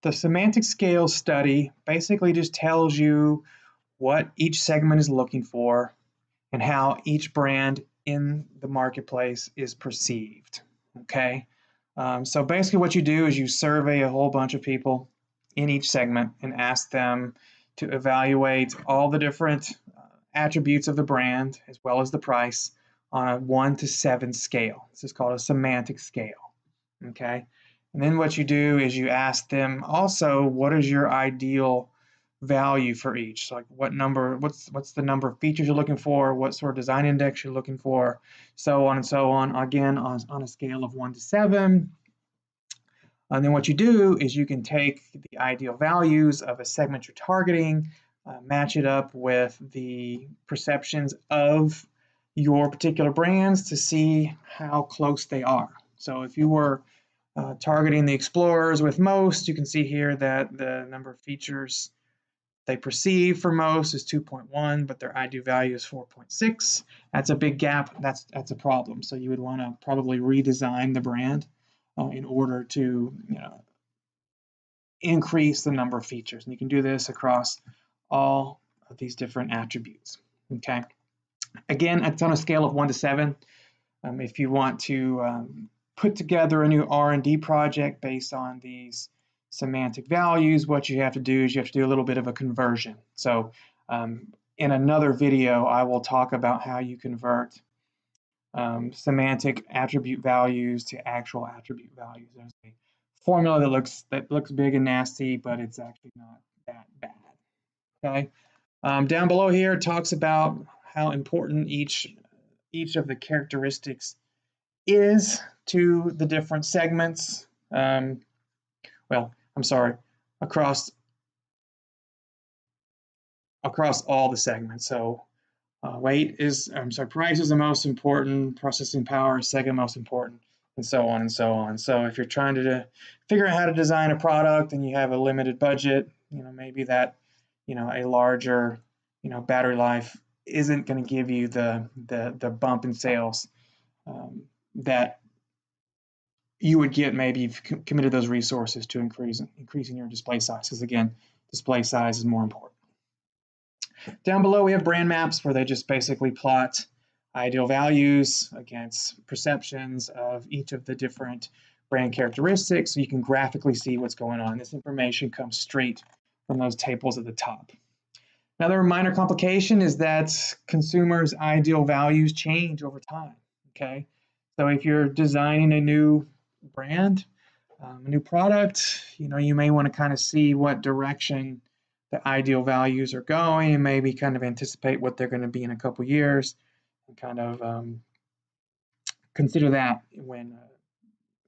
The semantic scale study basically just tells you what each segment is looking for and how each brand in the marketplace is perceived. Okay, so basically what you do is you survey a whole bunch of people in each segment and ask them to evaluate all the different attributes of the brand as well as the price on a 1 to 7 scale. This is called a semantic scale. Okay, and then what you do is you ask them also, what is your ideal value for each? So like what number, what's the number of features you're looking for, what sort of design index you're looking for, so on and so on, again on a scale of 1 to 7. And then what you do is you can take the ideal values of a segment you're targeting, match it up with the perceptions of your particular brands to see how close they are. So if you were targeting the explorers with most, you can see here that the number of features they perceive for most is 2.1, but their ideal value is 4.6. That's a big gap. That's a problem. So you would want to probably redesign the brand in order to increase the number of features. And you can do this across all of these different attributes. Okay. Again, it's on a scale of 1 to 7. If you want to put together a new R&D project based on these semantic values, what you have to do is you have to do a little bit of a conversion. So in another video, I will talk about how you convert semantic attribute values to actual attribute values. There's a formula that looks big and nasty, but it's actually not that bad. Okay. Down below here, it talks about how important each of the characteristics is to the different segments. Across all the segments. So price is the most important, processing power is second most important, and so on and so on. So if you're trying to figure out how to design a product and you have a limited budget, maybe that, a larger, battery life isn't going to give you the bump in sales that you would get maybe if you committed those resources to increasing your display size, because again, display size is more important. Down below, we have brand maps where they just basically plot ideal values against perceptions of each of the different brand characteristics, so you can graphically see what's going on. This information comes straight from those tables at the top. Another minor complication is that consumers' ideal values change over time. Okay, so if you're designing a new brand, a new product, you may want to kind of see what direction the ideal values are going and maybe kind of anticipate what they're going to be in a couple years and kind of consider that when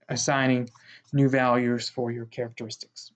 assigning new values for your characteristics.